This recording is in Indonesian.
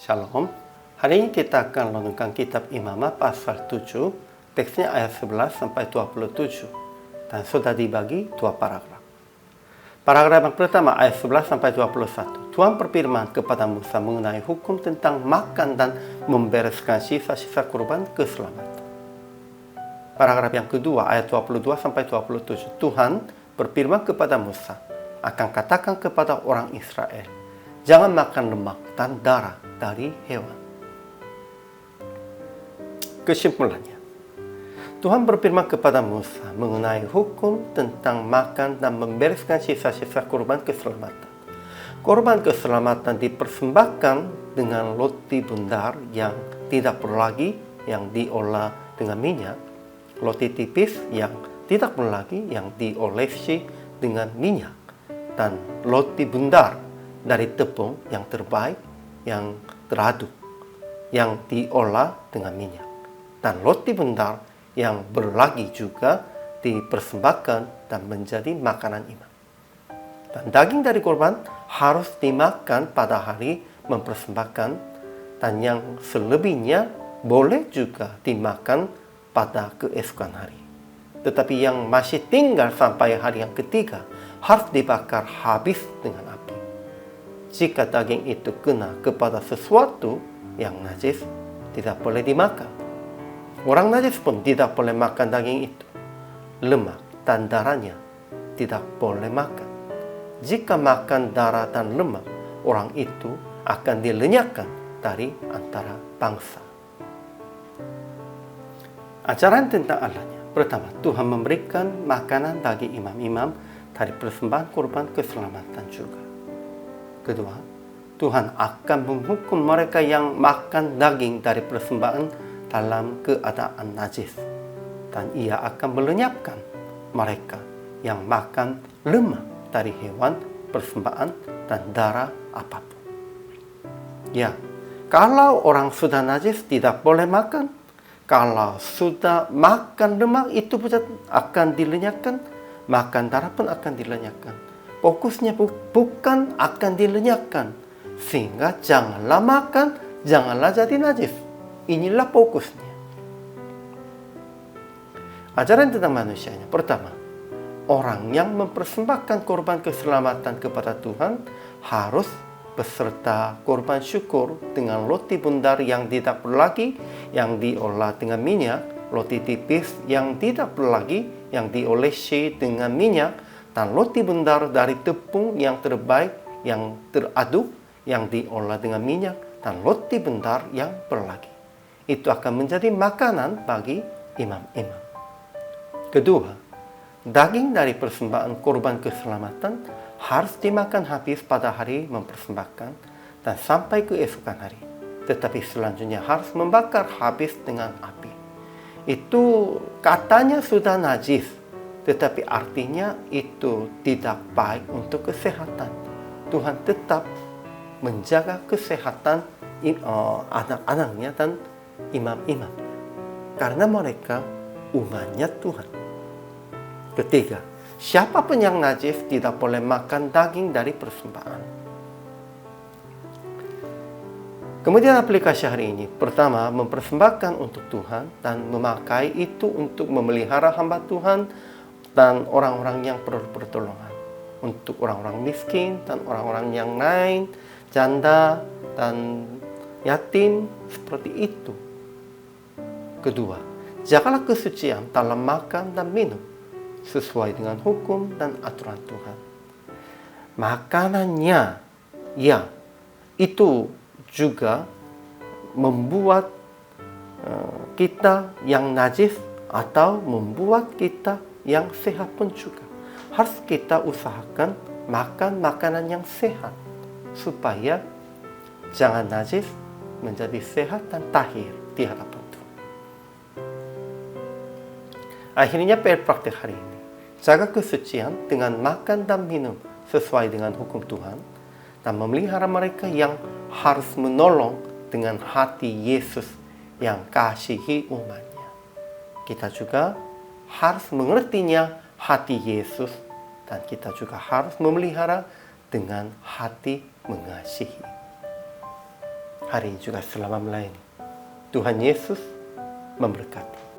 Shalom. Hari ini kita akan merenungkan kitab Imamat pasal 7, teksnya ayat 11 sampai 27. Dan sudah dibagi dua paragraf. Paragraf yang pertama ayat 11 sampai 21. Tuhan berfirman kepada Musa mengenai hukum tentang makan dan membereskan sisa-sisa kurban keselamatan. Paragraf yang kedua ayat 22 sampai 27. Tuhan berfirman kepada Musa, akan katakan kepada orang Israel, jangan makan lemak dan darah dari hewan. Kesimpulannya, Tuhan berfirman kepada Musa mengenai hukum tentang makan dan membereskan sisa-sisa kurban keselamatan. Kurban keselamatan dipersembahkan dengan roti bundar yang tidak perlu lagi yang diolah dengan minyak, roti tipis yang tidak perlu lagi yang diolesi dengan minyak, dan roti bundar dari tepung yang terbaik, yang teraduk, yang diolah dengan minyak. Dan roti bundar yang berlagi juga dipersembahkan dan menjadi makanan imam. Dan daging dari korban harus dimakan pada hari mempersembahkan, dan yang selebihnya boleh juga dimakan pada keesokan hari. Tetapi yang masih tinggal sampai hari yang ketiga harus dibakar habis dengan api. Jika daging itu kena kepada sesuatu yang najis, tidak boleh dimakan. Orang najis pun tidak boleh makan daging itu. Lemak dan darahnya tidak boleh makan. Jika makan darah dan lemak, orang itu akan dilenyapkan dari antara bangsa. Ajaran tentang Allahnya. Pertama, Tuhan memberikan makanan bagi imam-imam dari persembahan kurban keselamatan juga. Kedua, Tuhan akan menghukum mereka yang makan daging dari persembahan dalam keadaan najis. Dan ia akan melenyapkan mereka yang makan lemak dari hewan persembahan dan darah apapun. Ya, kalau orang sudah najis tidak boleh makan. Kalau sudah makan lemak itu akan dilenyapkan, makan darah pun akan dilenyapkan. Fokusnya bukan akan dilenyapkan. Sehingga janganlah makan, janganlah jadi najis. Inilah fokusnya. Ajaran tentang manusianya. Pertama, orang yang mempersembahkan korban keselamatan kepada Tuhan harus beserta korban syukur dengan roti bundar yang tidak perlu lagi yang diolah dengan minyak, roti tipis yang tidak perlu lagi yang diolesi dengan minyak, dan roti bundar dari tepung yang terbaik, yang teraduk, yang diolah dengan minyak, dan roti bundar yang berlagi. Itu akan menjadi makanan bagi imam-imam. Kedua, daging dari persembahan korban keselamatan harus dimakan habis pada hari mempersembahkan dan sampai keesokan hari. Tetapi selanjutnya harus membakar habis dengan api. Itu katanya sudah najis, tetapi artinya itu tidak baik untuk kesehatan. Tuhan tetap menjaga kesehatan anak-anaknya dan imam-imam, karena mereka umatnya Tuhan. Ketiga, siapapun yang najis tidak boleh makan daging dari persembahan. Kemudian aplikasi hari ini, pertama, mempersembahkan untuk Tuhan dan memakai itu untuk memelihara hamba Tuhan dan orang-orang yang perlu pertolongan. Untuk orang-orang miskin dan orang-orang yang lain, janda dan yatim, seperti itu. Kedua, jagalah kesucian dalam makan dan minum sesuai dengan hukum dan aturan Tuhan. Makanannya, ya, itu juga membuat kita yang najis atau membuat kita yang sehat pun juga. Harus kita usahakan makan makanan yang sehat supaya jangan najis, menjadi sehat dan tahir di hadapan Tuhan. Akhirnya praktik hari ini, jaga kesucian dengan makan dan minum sesuai dengan hukum Tuhan, dan memelihara mereka yang harus menolong dengan hati Yesus yang kasihi umatnya. Kita juga harus mengertinya hati Yesus, dan kita juga harus memelihara dengan hati mengasihi. hari juga selama melayani. Tuhan Yesus memberkati.